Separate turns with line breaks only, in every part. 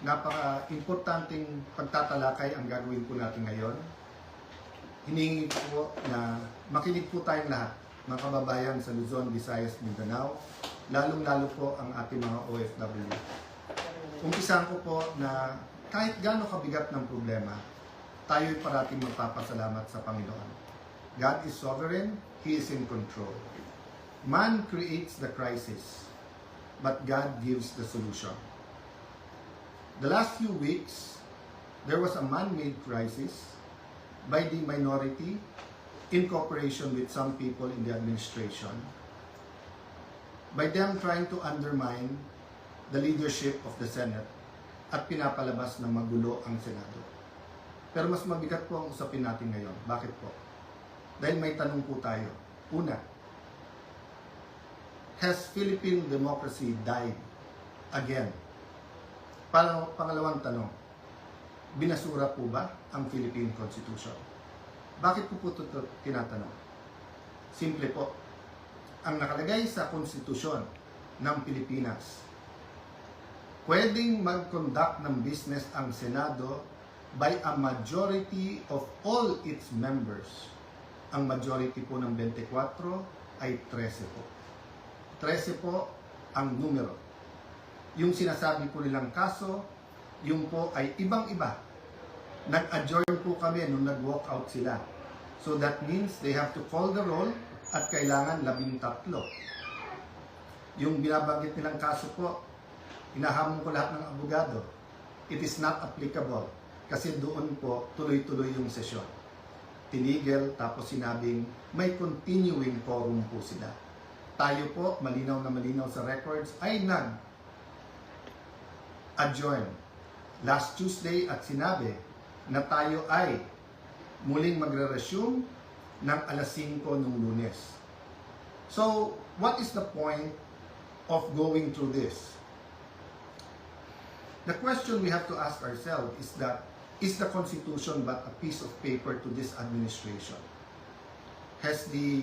napaka-importanting pagtatalakay ang gagawin po natin ngayon. Hiningi po na makinig po tayong lahat, mga kababayan sa Luzon, Visayas, Mindanao, lalong-lalo po ang ating mga OFW. Umpisahan ko po na kahit gaano kabigat ng problema, tayo'y parating magpapasalamat sa Panginoon. God is sovereign, He is in control. Man creates the crisis, but God gives the solution. The last few weeks, there was a man-made crisis by the minority in cooperation with some people in the administration, by them trying to undermine the leadership of the Senate at pinapalabas na magulo ang Senado. Pero mas mabigat po ang usapin natin ngayon. Bakit po? Dahil may tanong po tayo. Una, has Philippine democracy died again? Pangalawang tanong, binasura po ba ang Philippine Constitution? Bakit po ito tinatanong? Simple po, ang nakalagay sa konstitusyon ng Pilipinas, pwedeng mag-conduct ng business ang Senado by a majority of all its members. Ang majority po ng 24 ay 13 po. 13 po ang numero. Yung sinasabi po nilang kaso, yung po ay ibang-iba. Nag-adjourn po kami nung nag-walk out sila. So that means they have to call the roll at kailangan 13. Yung binabanggit nilang kaso po, inahamon ko lahat ng abogado. It is not applicable kasi doon po tuloy-tuloy yung sesyon. Tinigil tapos sinabing may continuing quorum po sila. Tayo po, malinaw na malinaw sa records, ay nag-adjourn last Tuesday at sinabi na tayo ay muling magre-resume ng alas 5 ng Lunes. So, what is the point of going through this? The question we have to ask ourselves is that, is the Constitution but a piece of paper to this administration? Has the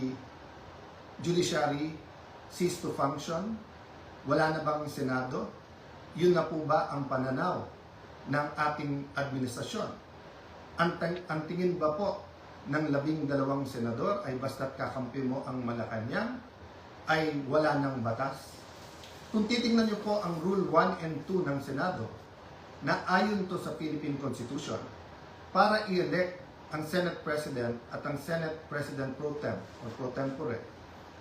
judiciary ceased to function? Wala na bang Senado? Yun na po ba ang pananaw ng ating administrasyon? Ang tingin ba po ng 12 senador ay basta't kakampi mo ang Malacanang ay wala ng batas? Kung titingnan niyo po ang Rule 1 and 2 ng Senado, na ayon to sa Philippine Constitution, para i-elect ang Senate President at ang Senate President Pro Tem o Pro Tempore,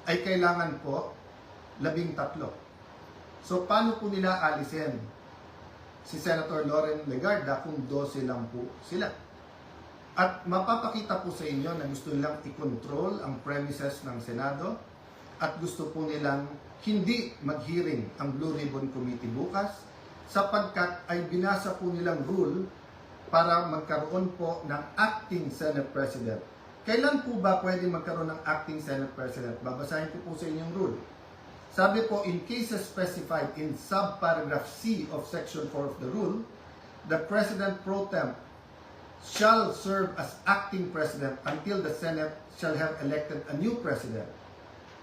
ay kailangan po 13. So, paano po nila alisin si Senator Loren Legarda kung 12 lang po sila? At mapapakita po sa inyo na gusto nilang i-control ang premises ng Senado at gusto po nilang hindi mag-hearing ang Blue Ribbon Committee bukas sapagkat ay binasa po nilang rule para magkaroon po ng acting Senate President. Kailan po ba pwede magkaroon ng acting Senate President? Babasahin ko po sa inyong rule. Sabi po, in cases specified in subparagraph C of Section 4 of the rule, the President Pro Tem shall serve as acting President until the Senate shall have elected a new President.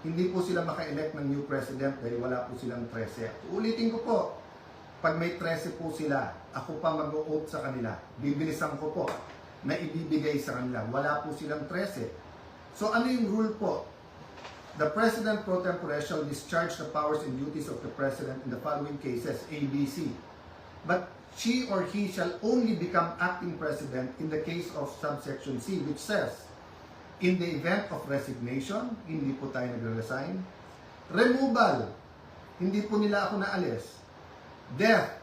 Hindi po sila maka-elect ng new President dahil wala po silang 13. Ulitin ko po, pag may 13 po sila, ako pa mag-o-oath sa kanila. Bibilisan ko po na ibibigay sa kanila. Wala po silang 13. So ano yung rule po? The President Pro Tempore shall discharge the powers and duties of the President in the following cases, A, B, C. But she or he shall only become acting President in the case of subsection C, which says, in the event of resignation, hindi po tayo nagre-resign. Removal, hindi po nila ako naalis. Death,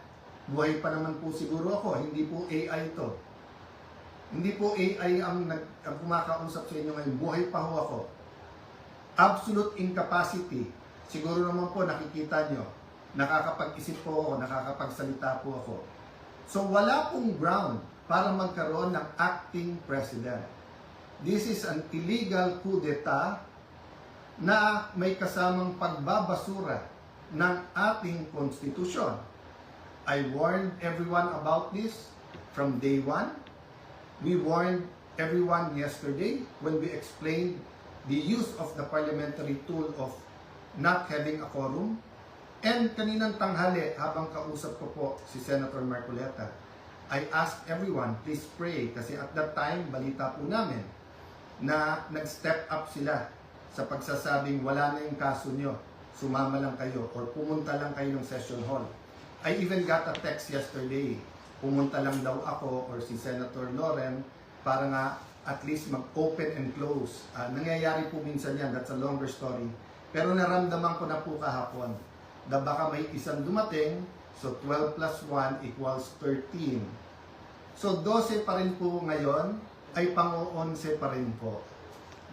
buhay pa naman po siguro ako, hindi po AI to. Hindi po AI ang kumakausap sa inyo ngayon, buhay pa ho ako. Absolute incapacity, siguro naman po nakikita nyo, nakakapag-isip po ako, nakakapagsalita po ako. So wala pong ground para magkaroon ng acting president. This is an illegal coup d'etat na may kasamang pagbabasura ng ating konstitusyon. I warned everyone about this from day one. We warned everyone yesterday when we explained the use of the parliamentary tool of not having a quorum. And kaninang tanghali, habang kausap ko po si Senator Marcoleta, I asked everyone, please pray. Kasi at that time, balita po namin na nag-step up sila sa pagsasabing wala na yung kaso nyo, sumama lang kayo or pumunta lang kayo ng session hall. I even got a text yesterday, pumunta lang daw ako or si Senator Loren para nga at least mag-open and close. Nangyayari po minsan yan, that's a longer story. Pero naramdaman ko na po kahapon na baka may isang dumating, so 12 plus 1 equals 13. So 12 pa rin po ngayon, ay pang-11 pa rin po.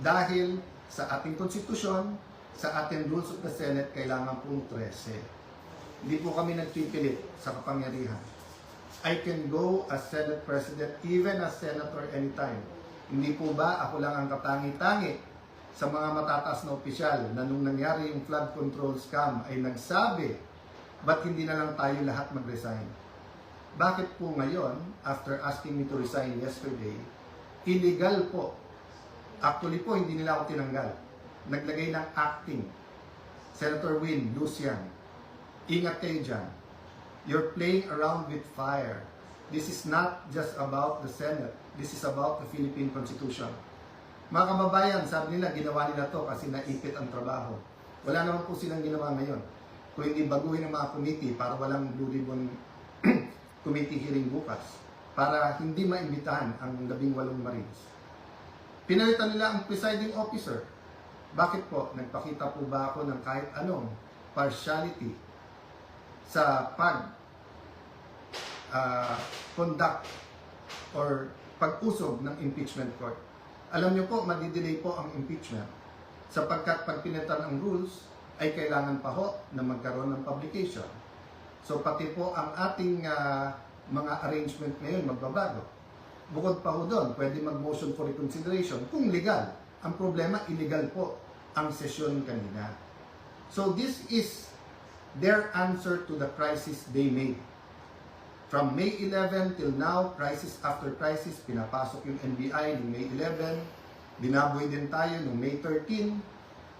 Dahil sa ating konstitusyon, sa ating rules of the Senate, kailangan pong 13. Hindi po kami nagpipilit sa kapangyarihan. I can go as Senate President, even as Senator anytime. Hindi po ba ako lang ang katangi-tangi sa mga matataas na opisyal na nung nangyari yung flood control scam ay nagsabi, ba't hindi na lang tayo lahat mag-resign? Bakit po ngayon, after asking me to resign yesterday, illegal po. Actually po, hindi nila ako tinanggal. Naglagay ng acting. Senator Win, Lucian, ingat kayo dyan. You're playing around with fire. This is not just about the Senate. This is about the Philippine Constitution. Mga kababayan, sabi nila, ginawa nila to kasi naipit ang trabaho. Wala naman po silang ginawa ngayon. Kung hindi baguhin ang mga committee para walang Blue Ribbon committee hearing bukas. Para hindi maimbitahan ang 18 Marines. Pinalitan nila ang presiding officer. Bakit po? Nagpakita po ba ako ng kahit anong partiality sa conduct or pag-usog ng impeachment court? Alam niyo po, madidelay po ang impeachment sapagkat pag pinalitan ang rules ay kailangan pa ho na magkaroon ng publication. So pati po ang ating mga arrangement ngayon magbabago. Bukod pa ho doon, pwede mag-motion for reconsideration kung legal. Ang problema, illegal po ang sesyon kanina. So this is their answer to the crisis they made. From May 11 till now, crisis after crisis, pinapasok yung NBI noong May 11, binaboy din tayo noong May 13,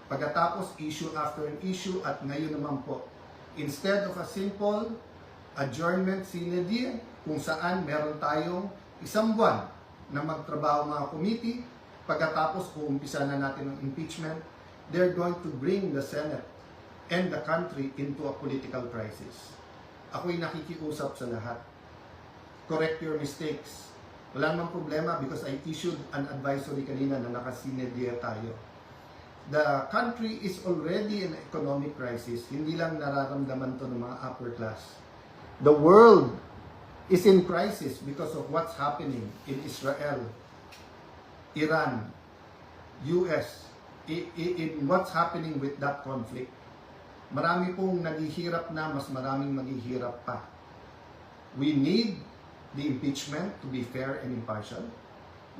pagkatapos issue after issue, at ngayon naman po, instead of a simple adjournment sine die, kung saan meron tayong isang buwan na magtrabaho mga committee, pagkatapos uumpisa na natin ang impeachment, they're going to bring the Senate and the country into a political crisis. Ako'y nakikiusap sa lahat. Correct your mistakes. Wala namang problema because I issued an advisory kanina na nakasine die tayo. The country is already in economic crisis. Hindi lang nararamdaman to ng mga upper class. The world is in crisis because of what's happening in Israel, Iran, US, in what's happening with that conflict. Marami pong naghihirap na, mas maraming maghihirap pa. We need the impeachment to be fair and impartial.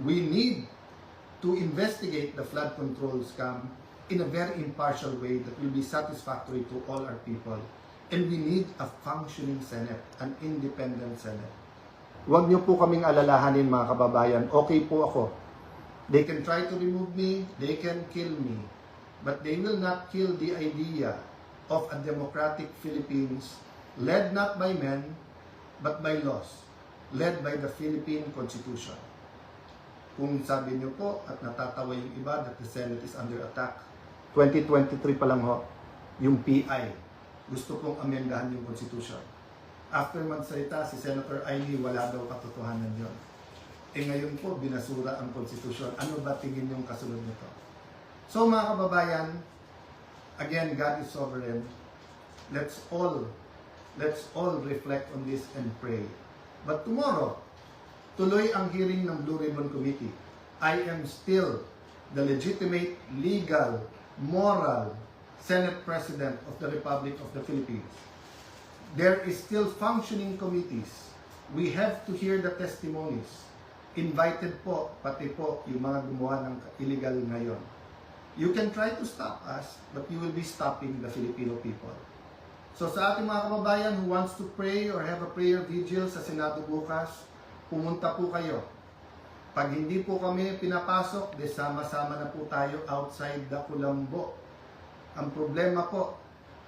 We need to investigate the flood control scam in a very impartial way that will be satisfactory to all our people. And we need a functioning Senate, an independent Senate. Huwag niyo po kaming alalahanin mga kababayan, okay po ako. They can try to remove me, they can kill me, but they will not kill the idea of a democratic Philippines led not by men, but by laws, led by the Philippine Constitution. Kung sabi niyo po at natatawa yung iba that the Senate is under attack, 2023 pa lang ho, yung PI, gusto pong amendahan yung Constitution. After magsalita si Senator Aimee, wala daw katotohanan yun. Ngayon po, binasura ang Constitution. Ano ba tingin yung kasunod nito? So mga kababayan, again, God is sovereign. Let's all reflect on this and pray. But tomorrow, tuloy ang hearing ng Blue Ribbon Committee. I am still the legitimate, legal, moral Senate President of the Republic of the Philippines. There is still functioning committees. We have to hear the testimonies. Invited po, pati po yung mga gumawa ng illegal ngayon. You can try to stop us, but you will be stopping the Filipino people. So sa ating mga kababayan who wants to pray or have a prayer vigil sa Senado bukas, pumunta po kayo. Pag hindi po kami pinapasok, sama-sama na po tayo outside the kulambo. Ang problema po,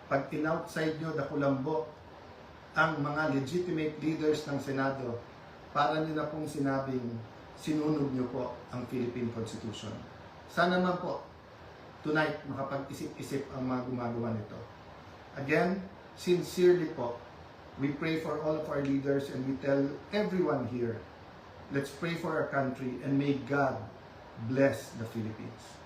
pag in-outside nyo dakulambo ang mga legitimate leaders ng Senado, para nyo na pong sinabing sinunod nyo po ang Philippine Constitution. Sana naman po, tonight, makapag-isip-isip ang mga gumagawa nito. Again, sincerely po, we pray for all of our leaders and we tell everyone here, let's pray for our country and may God bless the Philippines.